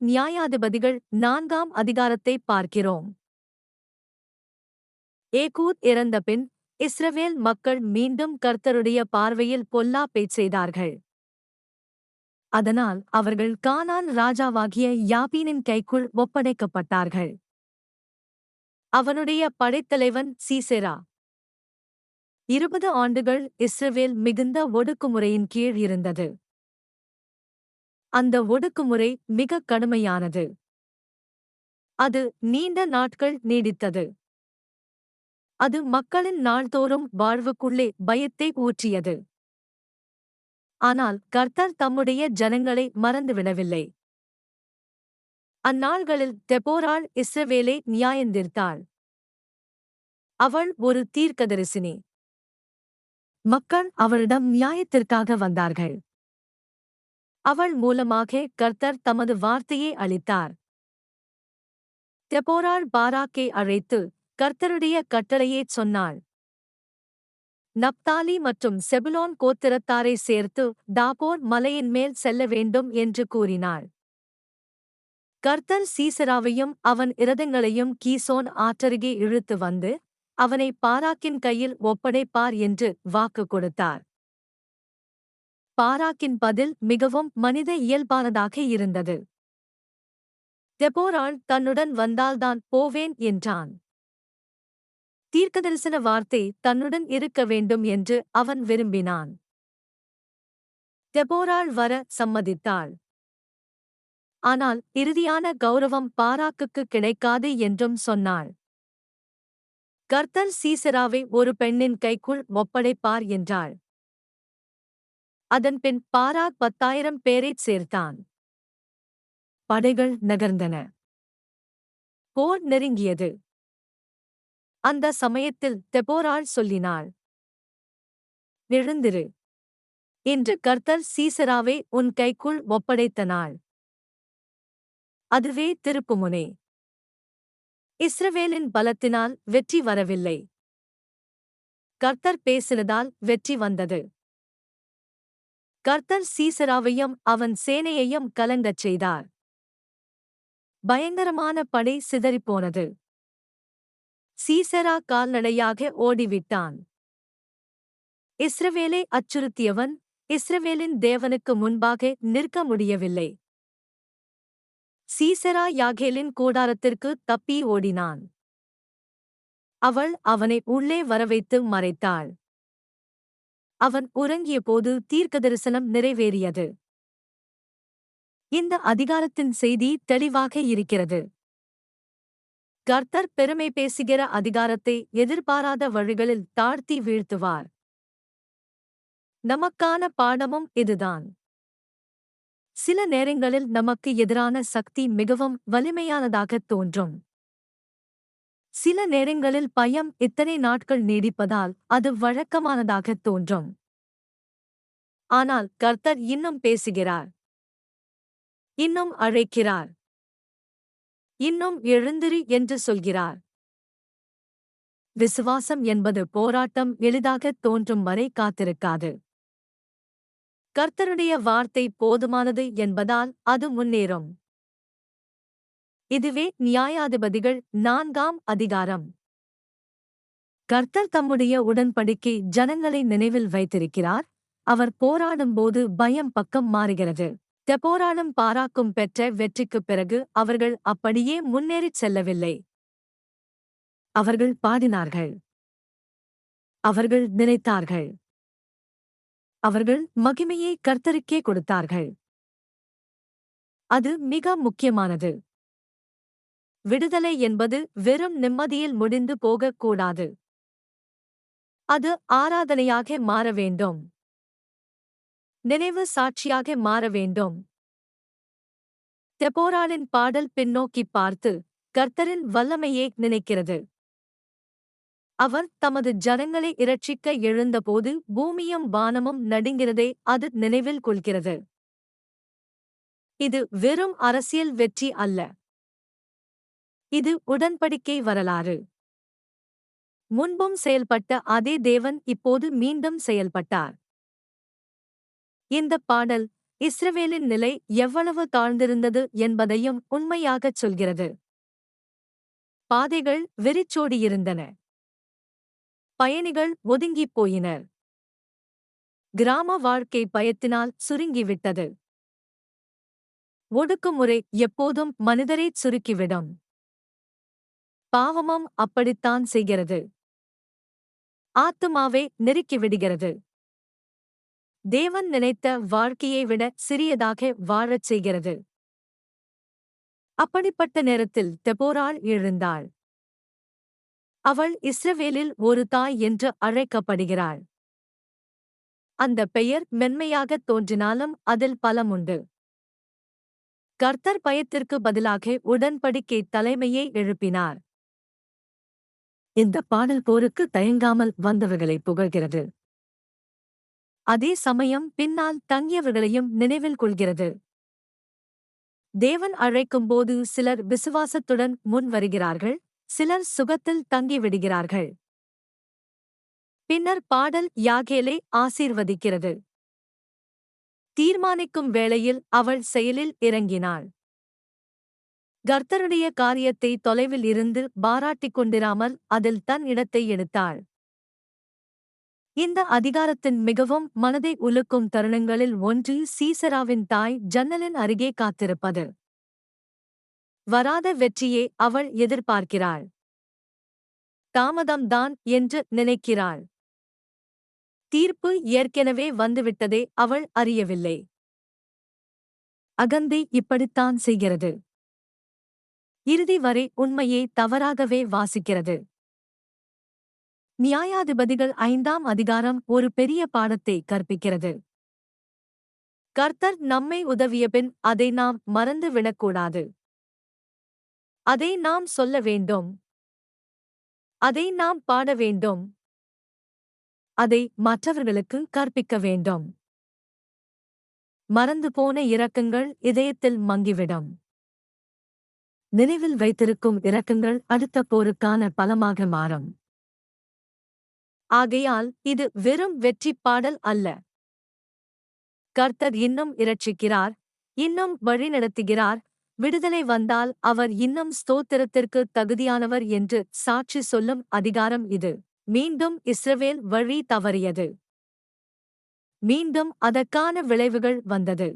நியாயாதிபதிகள் 4ஆம் அதிகாரத்தை பார்க்கிறோம். ஏகூத் இறந்தபின் இஸ்ரவேல் மக்கள் மீண்டும் கர்த்தருடைய பார்வையில் பொல்லாப்பைச் செய்தார்கள். அதனால் அவர்கள் கானான் ராஜாவாகிய யாபீனின் கைக்குள் ஒப்படைக்கப்பட்டார்கள். அவனுடைய படைத்தலைவன் சீசெரா. 20 ஆண்டுகள் இஸ்ரவேல் மிகுந்த ஒடுக்குமுறையின் கீழ் இருந்தது. அந்த ஒடுக்குமுறை மிகக் கடுமையானது. அது நீண்ட நாட்கள் நீடித்தது. அது மக்களின் நாள்தோறும் வாழ்வுக்குள்ளே பயத்தை ஊற்றியது. ஆனால் கர்த்தர் தம்முடைய ஜனங்களை மறந்துவிடவில்லை. அந்நாள்களில் தெபோராள் இஸ்ரவேலை நியாயந்தீர்த்தாள். அவள் ஒரு தீர்க்கதரிசினி. மக்கள் அவளிடம் நியாயத்திற்காக வந்தார்கள். அவள் மூலமாக கர்த்தர் தமது வார்த்தையை அளித்தார். தெபோராள் பாராக்கை அழைத்து கர்த்தருடைய கட்டளையைச் சொன்னாள். நப்தாலி மற்றும் செபுலோன் கோத்திரத்தாரை சேர்த்து தாபோர் மலையின் மேல் செல்ல வேண்டும் என்று கூறினாள். கர்த்தர் சீசெராவையும் அவன் இரதங்களையும் கீசோன் ஆற்றருகே இழுத்து வந்து அவனை பாராக்கின் கையில் ஒப்படைப்பார் என்று வாக்கு கொடுத்தார். பாராக்கின் பதில் மிகவும் மனித இயல்பானதாக இருந்தது. தெபோராள் தன்னுடன் வந்தால்தான் போவேன் என்றான். தீர்க்கதரிசன வார்த்தை தன்னுடன் இருக்க வேண்டும் என்று அவன் விரும்பினான். தெபோராள் வர சம்மதித்தாள். ஆனால் இறுதியான கௌரவம் பாராக்குக்கு கிடைக்காது என்றும் சொன்னாள். கர்த்தர் சீசெராவை ஒரு பெண்ணின் கைக்குள் ஒப்படைப்பார் என்றாள். அதன்பின் பாராக் 10,000 பேரைச் சேர்த்தான். படைகள் நகர்ந்தன. போர் நெருங்கியது. அந்த சமயத்தில் தெபோராள் சொல்லினாள், எழுந்திரு. இன்று கர்த்தர் சீசெராவை உன் கைக்குள் ஒப்படைத்த நாள். அதுவே திருப்புமுனை. இஸ்ரவேலின் பலத்தினால் வெற்றி வரவில்லை. கர்த்தர் பேசினதால் வெற்றி வந்தது. கர்த்தர் சீசெராவையும் அவன் சேனையையும் கலங்கச் செய்தார். பயங்கரமான படை சிதறிப்போனது. சீசெரா கால்நடையாக ஓடிவிட்டான். இஸ்ரவேலை அச்சுறுத்தியவன் இஸ்ரவேலின் தேவனுக்கு முன்பாக நிற்க முடியவில்லை. சீசெரா யாகேலின் கூடாரத்திற்கு தப்பி ஓடினான். அவள் அவனை உள்ளே வரவைத்து மறைத்தாள். அவன் உறங்கியபோது தீர்க்கதரிசனம் நிறைவேறியது. இந்த அதிகாரத்தின் செய்தி தெளிவாக இருக்கிறது. கர்த்தர் பெருமை பேசுகிற அதிகாரத்தை எதிர்பாராத வழிகளில் தாழ்த்தி வீழ்த்துவார். நமக்கான பாடமும் இதுதான். சில நேரங்களில் நமக்கு எதிரான சக்தி மிகவும் வலிமையானதாகத் தோன்றும். சில நேரங்களில் பயம் இத்தனை நாட்கள் நீடிப்பதால் அது வழக்கமானதாகத் தோன்றும். ஆனால் கர்த்தர் இன்னும் பேசுகிறார். இன்னும் அழைக்கிறார். இன்னும் எழுந்திரு என்று சொல்கிறார். விசுவாசம் என்பது போராட்டம் எளிதாகத் தோன்றும் வரை காத்திருக்காது. கர்த்தருடைய வார்த்தை போதுமானது என்பதால் அது முன்னேறும். இதுவே நியாயாதிபதிகள் 4ஆம் அதிகாரம். கர்த்தர் தம்முடைய உடன்படிக்கை ஜனங்களை நினைவில் வைத்திருக்கிறார். அவர் போராடும்போது பயம் பக்கம் மாறுகிறது. தெபோராளும் பாராக்கும் பெற்ற வெற்றிக்குப் பிறகு அவர்கள் அப்படியே முன்னேறிச் செல்லவில்லை. அவர்கள் பாடினார்கள். அவர்கள் நினைத்தார்கள். அவர்கள் மகிமையை கர்த்தருக்கே கொடுத்தார்கள். அது மிக முக்கியமானது. விடுதலை என்பது வெறும் நிம்மதியில் முடிந்து போகக்கூடாது. அது ஆராதனையாக மாற வேண்டும். நினைவு சாட்சியாக மாற வேண்டும். தெபோராளின் பாடல் பின்னோக்கிப் பார்த்து கர்த்தரின் வல்லமையை நினைக்கிறது. அவர் தமது ஜனங்களை இரட்சிக்க எழுந்தபோது பூமியும் வானமும் நடுங்கிறதை அது நினைவில் கொள்கிறது. இது வெறும் அரசியல் வெற்றி அல்ல. இது உடன்படிக்கை வரலாறு. முன்பும் செயல்பட்ட அதே தேவன் இப்போது மீண்டும் செயல்பட்டார். இந்த பாடல் இஸ்ரவேலின் நிலை எவ்வளவு தாழ்ந்திருந்தது என்பதையும் உண்மையாகச் சொல்கிறது. பாதைகள் வெறிச்சோடியிருந்தன. பயணிகள் ஒதுங்கிப் போயினர். கிராம வாழ்க்கை பயத்தினால் சுருங்கிவிட்டது. ஒடுக்குமுறை எப்போதும் மனிதரைச் சுருக்கிவிடும். பாவமும் அப்படித்தான் செய்கிறது. ஆத்துமாவை நெருக்கிவிடுகிறது. தேவன் நினைத்த வாழ்க்கையை விட சிறியதாக வாழச் செய்கிறது. அப்படிப்பட்ட நேரத்தில் தெபோராள் எழுந்தாள். அவள் இஸ்ரவேலில் ஒரு தாய் என்று அழைக்கப்படுகிறாள். அந்த பெயர் மென்மையாகத் தோன்றினாலும் அதில் பலமுண்டு. கர்த்தர் பயத்திற்கு பதிலாக உடன்படிக்கை தலைமையை எழுப்பினார். இந்த பாடல் போருக்கு தயங்காமல் வந்தவர்களை புகழ்கிறது. அதே சமயம் பின்னால் தங்கியவர்களையும் நினைவில் கொள்கிறது. தேவன் அழைக்கும்போது சிலர் விசுவாசத்துடன் முன் வருகிறார்கள், சிலர் சுகத்தில் தங்கிவிடுகிறார்கள். பின்னர் பாடல் யாகேலை ஆசீர்வதிக்கிறது. தீர்மானிக்கும் வேளையில் அவள் செயலில் இறங்கினாள். கர்த்தருடைய காரியத்தை தொலைவில் இருந்து பாராட்டிக் கொண்டிராமல் அதில் தன் இடத்தை எடுத்தாள். இந்த அதிகாரத்தின் மிகவும் மனதை உலுக்கும் தருணங்களில் ஒன்று சீசராவின் தாய் ஜன்னலின் அருகே காத்திருப்பது. வராத வெற்றியை அவள் எதிர்பார்க்கிறாள். தாமதம்தான் என்று நினைக்கிறாள். தீர்ப்பு ஏற்கனவே வந்துவிட்டதை அவள் அறியவில்லை. அகந்தை இப்படித்தான் செய்கிறது. இறுதி வரை உண்மையை தவறாகவே வாசிக்கிறது. நியாயாதிபதிகள் 5ஆம் அதிகாரம் ஒரு பெரிய பாடத்தை கற்பிக்கிறது. கர்த்தர் நம்மை உதவியபின் அதை நாம் மறந்து விடக்கூடாது. அதை நாம் சொல்ல வேண்டும். அதை நாம் பாட வேண்டும். அதை மற்றவர்களுக்கு கற்பிக்க வேண்டும். மறந்து போன இரக்கங்கள் இதயத்தில் மங்கிவிடும். நினைவில் வைத்திருக்கும் இரக்கங்கள் அடுத்த போருக்கான பலமாக மாறும். ஆகையால் இது வெறும் வெற்றிப் பாடல் அல்ல. கர்த்தர் இன்னும் இரட்சிக்கிறார், இன்னும் வழிநடத்துகிறார், விடுதலை வந்தால் அவர் இன்னும் ஸ்தோத்திரத்திற்கு தகுதியானவர் என்று சாட்சி சொல்லும் அதிகாரம் இது. மீண்டும் இஸ்ரவேல் வழி தவறியது. மீண்டும் அதற்கான விளைவுகள் வந்தது.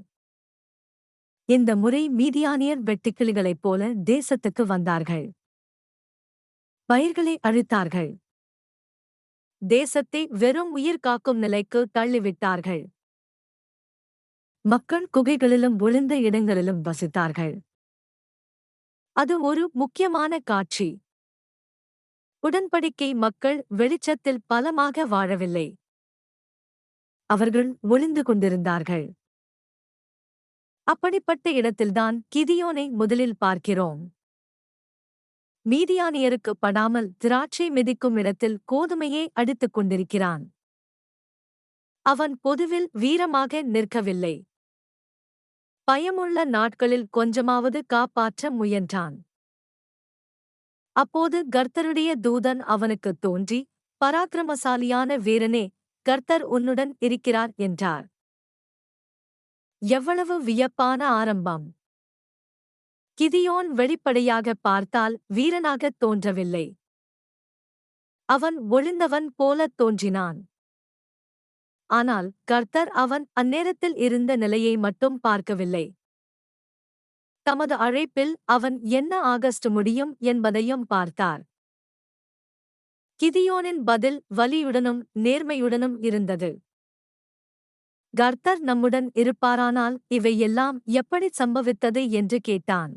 இந்த முறை மீதியானியர் வெட்டுக்கிளிகளைப் போல தேசத்துக்கு வந்தார்கள். பயிர்களை அழித்தார்கள். தேசத்தை வெறும் உயிர் காக்கும் நிலைக்கு தள்ளிவிட்டார்கள். மக்கள் குகைகளிலும் ஒளிந்த இடங்களிலும் வசித்தார்கள். அது ஒரு முக்கியமான காட்சி. உடன்படிக்கை மக்கள் வெளிச்சத்தில் பலமாக வாழவில்லை. அவர்கள் ஒளிந்து கொண்டிருந்தார்கள். அப்படிப்பட்ட இடத்தில்தான் கிதியோனை முதலில் பார்க்கிறோம். மீதியானியருக்கு படாமல் திராட்சை மிதிக்கும் இடத்தில் கோதுமையை அடித்துக் கொண்டிருக்கிறான். அவன் பொதுவில் வீரமாக நிற்கவில்லை. பயமுள்ள நாட்களில் கொஞ்சமாவது காப்பாற்ற முயன்றான். அப்போது கர்த்தருடைய தூதன் அவனுக்குத் தோன்றி, பராக்கிரமசாலியான வீரனே, கர்த்தர் உன்னுடன் இருக்கிறார் என்றார். எவ்வளவு வியப்பான ஆரம்பம்! கிதியோன் வெளிப்படையாகப் பார்த்தால் வீரனாகத் தோன்றவில்லை. அவன் ஒளிந்தவன் போலத் தோன்றினான். ஆனால் கர்த்தர் அவன் அந்நேரத்தில் இருந்த நிலையை மட்டும் பார்க்கவில்லை. தமது அழைப்பில் அவன் என்ன ஆகஸ்ட் முடியும் என்பதையும் பார்த்தார். கிதியோனின் பதில் வலியுடனும் நேர்மையுடனும் இருந்தது. கர்த்தர் நம்முடன் இருப்பாரானால் இவை எல்லாம் எப்படி சம்பவித்தது என்று கேட்டான்.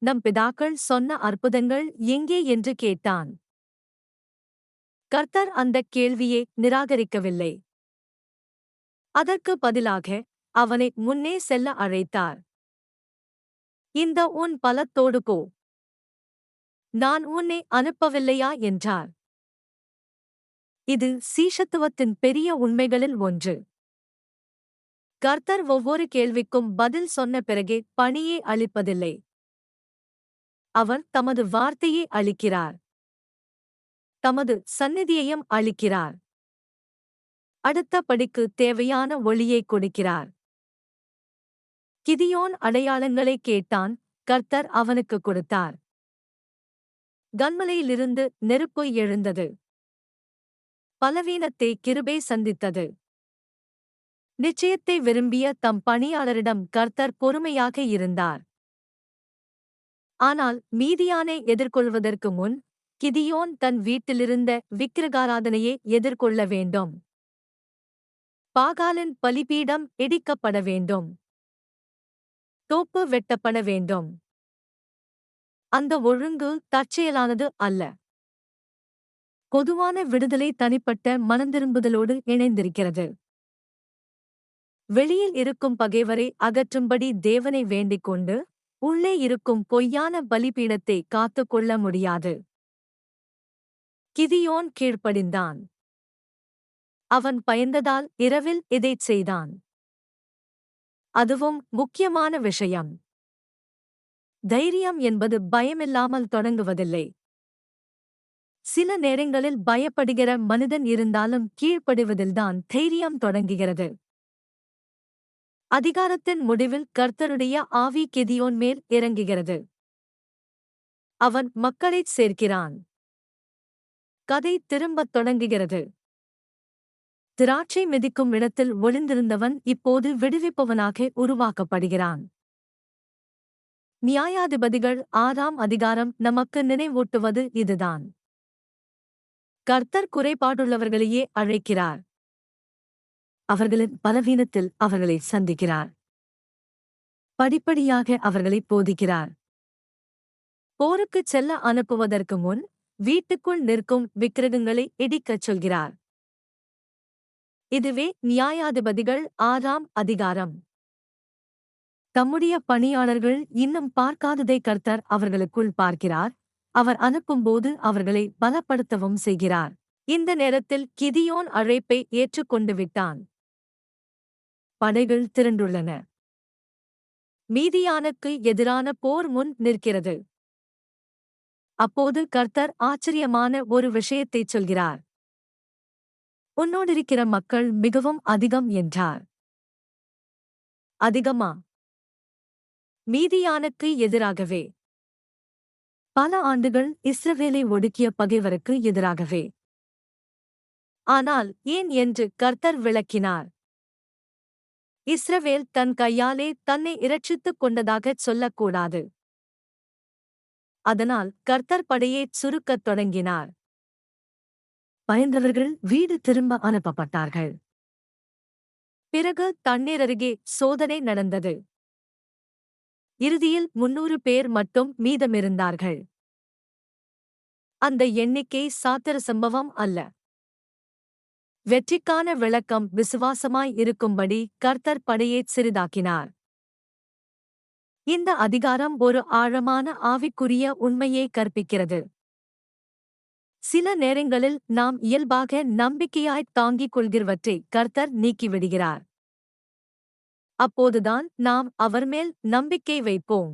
நம் பிதாக்கள் சொன்ன அற்புதங்கள் எங்கே என்று கேட்டான். கர்த்தர் அந்தக் கேள்வியை நிராகரிக்கவில்லை. அதற்கு பதிலாக அவனை முன்னே செல்ல அழைத்தார். இந்த உன் பலத்தோடு போ. நான் உன்னை அனுப்பவில்லையா என்றார். இது சீஷத்துவத்தின் பெரிய உண்மைகளில் ஒன்று. கர்த்தர் ஒவ்வொரு கேள்விக்கும் பதில் சொன்ன பிறகே பணியை அளிப்பதில்லை. அவர் தமது வார்த்தையை அளிக்கிறார். தமது சந்நிதியையும் அளிக்கிறார். அடுத்த படிக்கு தேவையான ஒளியை கொடுக்கிறார். கிதியோன் அடையாளங்களைக் கேட்டான், கர்த்தர் அவனுக்குக் கொடுத்தார். கன்மலையிலிருந்து நெருப்பு எழுந்தது. பலவீனத்தை கிருபை சந்தித்தது. நிச்சயத்தை விரும்பிய தம் பணியாளரிடம் கர்த்தர் பொறுமையாக இருந்தார். ஆனால் மீதியானை எதிர்கொள்வதற்கு முன் கிதியோன் தன் வீட்டிலிருந்த விக்கிரகாராதனையை எதிர்கொள்ள வேண்டும். பாகாலின் பலிபீடம் இடிக்கப்பட வேண்டும். தோப்பு வெட்டப்பட வேண்டும். அந்த ஒழுங்கு தற்செயலானது அல்ல. பொதுவான விடுதலை தனிப்பட்ட மனந்திரும்புதலோடு இணைந்திருக்கிறது. வெளியில் இருக்கும் பகைவரை அகற்றும்படி தேவனை வேண்டிக் கொண்டு, உள்ளே இருக்கும் பொய்யான பலிபீடத்தை காத்துக் கொள்ள முடியாது. கிதியோன் கீழ்ப்படிந்தான். அவன் பயந்ததால் இரவில் இதைச் செய்தான். அதுவும் முக்கியமான விஷயம். தைரியம் என்பது பயமில்லாமல் தொடங்குவதில்லை. சில நேரங்களில் பயப்படுகிற மனிதன் இருந்தாலும் கீழ்ப்படிவதில்தான் தைரியம் தொடங்குகிறது. அதிகாரத்தின் முடிவில் கர்த்தருடைய ஆவி கிதியோன் மேல் இறங்குகிறது. அவன் மக்களைச் சேர்க்கிறான். கதை திரும்பத் தொடங்குகிறது. திராட்சை மிதிக்கும் இடத்தில் ஒளிந்திருந்தவன் இப்போது விடுவிப்பவனாக உருவாக்கப்படுகிறான். நியாயாதிபதிகள் 6ஆம் அதிகாரம் நமக்கு நினைவூட்டுவது இதுதான். கர்த்தர் குறைபாடுள்ளவர்களையே அழைக்கிறார். அவர்களின் பலவீனத்தில் அவர்களை சந்திக்கிறார். படிப்படியாக அவர்களை போதிக்கிறார். போருக்குச் செல்ல அனுப்புவதற்கு முன் வீட்டுக்குள் நிற்கும் விக்கிரகங்களை இடிக்கச் சொல்கிறார். இதுவே நியாயாதிபதிகள் 6ஆம் அதிகாரம். தம்முடைய பணியாளர்கள் இன்னும் பார்க்காததை கர்த்தர் அவர்களுக்குள் பார்க்கிறார். அவர் அனுப்பும்போது அவர்களை பலப்படுத்தவும் செய்கிறார். இந்த நேரத்தில் கிதியோன் அழைப்பை ஏற்றுக்கொண்டு விட்டான். படைகள் திரண்டுள்ளன. மீதியானுக்கு எதிரான போர் முன் நிற்கிறது. அப்போது கர்த்தர் ஆச்சரியமான ஒரு விஷயத்தைச் சொல்கிறார். உன்னோடிருக்கிற மக்கள் மிகவும் அதிகம் என்றார். அதிகமா? மீதியானுக்கு எதிராகவே. பல ஆண்டுகள் இஸ்ரவேலை ஒடுக்கிய பகைவருக்கு எதிராகவே. ஆனால் ஏன் என்று கர்த்தர் விளக்கினார். இஸ்ரவேல் தன் கையாலே தன்னை இரட்சித்துக் கொண்டதாகச் சொல்லக்கூடாது. அதனால் கர்த்தர் படையைச் சுருக்கத் தொடங்கினார். பயந்தவர்கள் வீடு திரும்ப அனுப்பப்பட்டார்கள். பிறகு தண்ணீர் அருகே சோதனை நடந்தது. இறுதியில் 300 பேர் மட்டும் மீதமிருந்தார்கள். அந்த எண்ணிக்கை சாத்திர சம்பவம் அல்ல. வெற்றிக்கான விளக்கம் விசுவாசமாய் இருக்கும்படி கர்த்தர் படையைச் சிறிதாக்கினார். இந்த அதிகாரம் ஒரு ஆழமான ஆவிக்குரிய உண்மையை கற்பிக்கிறது. சில நேரங்களில் நாம் இயல்பாக நம்பிக்கையாய்த் தாங்கிக் கொள்கிறவற்றை கர்த்தர் நீக்கிவிடுகிறார். அப்போதுதான் நாம் அவர்மேல் நம்பிக்கை வைப்போம்.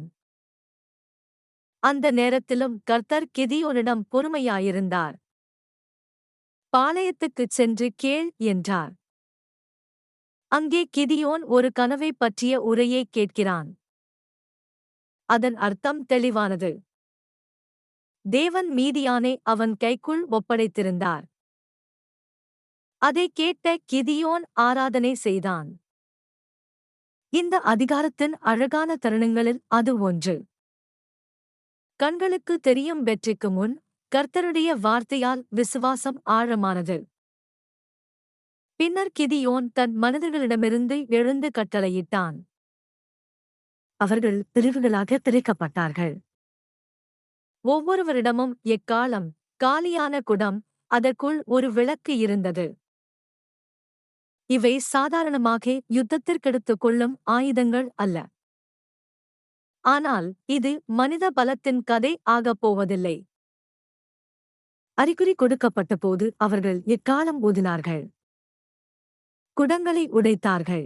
அந்த நேரத்திலும் கர்த்தர் கிதியோனிடம் பொறுமையாயிருந்தார். பாளையத்துக்குச் சென்று கேள் என்றார். அங்கே கிதியோன் ஒரு கனவைப் பற்றிய உரையைக் கேட்கிறான். அதன் அர்த்தம் தெளிவானது. தேவன் மீதியானை அவன் கைக்குள் ஒப்படைத்திருந்தார். அதைக் கேட்ட கிதியோன் ஆராதனை செய்தான். இந்த அதிகாரத்தின் அழகான தருணங்களில் அது ஒன்று. கண்களுக்கு தெரியும் வெற்றிக்கு முன் கர்த்தருடைய வார்த்தையால் விசுவாசம் ஆழமானது. பின்னர் கிதியோன் தன் மனிதர்களிடமிருந்து எழுந்து கட்டளையிட்டான். அவர்கள் பிரிவுகளாக பிரிக்கப்பட்டார்கள். ஒவ்வொருவரிடமும் எக்காளம், காலியான குடம், அதற்குள் ஒரு விளக்கு இருந்தது. இவை சாதாரணமாக யுத்தத்திற்கெடுத்துக் கொள்ளும் ஆயுதங்கள் அல்ல. ஆனால் இது மனித பலத்தின் கதை ஆகப் போவதில்லை. அறிகுறி கொடுக்கப்பட்டபோது அவர்கள் எக்காளம் ஊதினார்கள். குடங்களை உடைத்தார்கள்.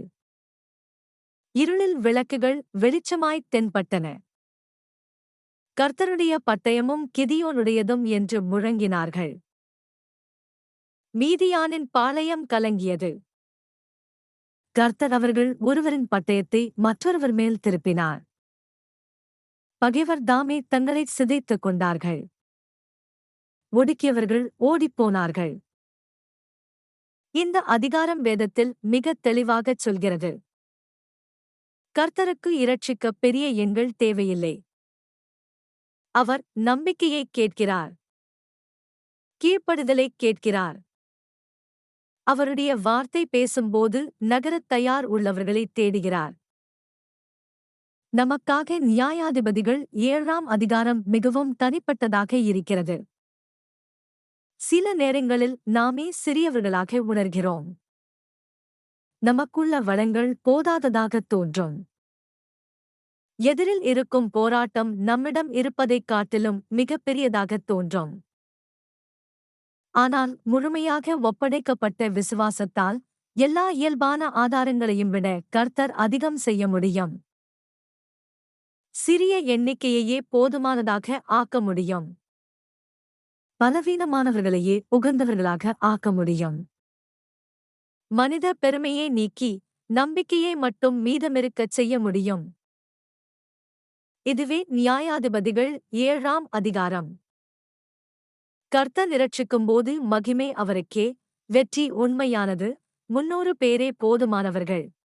இருளில் விளக்குகள் வெளிச்சமாய்த் தென்பட்டன. கர்த்தருடைய பட்டயமும் கிதியோனுடையதும் என்று முழங்கினார்கள். மீதியானின் பாளையம் கலங்கியது. கர்த்தர் அவர்கள் ஒருவரின் பட்டயத்தை மற்றொருவர் மேல் திருப்பினார். பகைவர் தாமே தங்களைச் சிதைத்துக் கொண்டார்கள். ஒடுக்கியவர்கள் ஓடிப்போனார்கள். இந்த அதிகாரம் வேதத்தில் மிகத் தெளிவாகச் சொல்கிறது. கர்த்தருக்கு இரட்சிக்க பெரிய எண்கள் தேவையில்லை. அவர் நம்பிக்கையைக் கேட்கிறார். கீழ்ப்படிதலைக் கேட்கிறார். அவருடைய வார்த்தை பேசும்போது நகரத் தயார் உள்ளவர்களைத் தேடுகிறார். நமக்காக நியாயாதிபதிகள் 7ஆம் அதிகாரம் மிகவும் தனிப்பட்டதாக இருக்கிறது. சில நேரங்களில் நாமே சிறியவர்களாக உணர்கிறோம். நமக்குள்ள வளங்கள் போதாததாகத் தோன்றும். எதிரில் இருக்கும் போராட்டம் நம்மிடம் இருப்பதைக் காட்டிலும் மிகப்பெரியதாகத் தோன்றும். ஆனால் முழுமையாக ஒப்படைக்கப்பட்ட விசுவாசத்தால் எல்லா இயல்பான ஆதாரங்களையும் விட கர்த்தர் அதிகம் செய்ய முடியும். சிறிய எண்ணிக்கையையே போதுமானதாக ஆக்க முடியும். பலவீனமானவர்களையே உகந்தவர்களாக ஆக்க முடியும். மனித பெருமையை நீக்கி நம்பிக்கையை மட்டும் மீதமிருக்கச் செய்ய முடியும். இதுவே நியாயாதிபதிகள் 7ஆம் அதிகாரம். கர்த்தர் இரட்சிக்கும்போது மகிமை அவருக்கே, வெற்றி உண்மையானது, 300 பேரே போதுமானவர்கள்.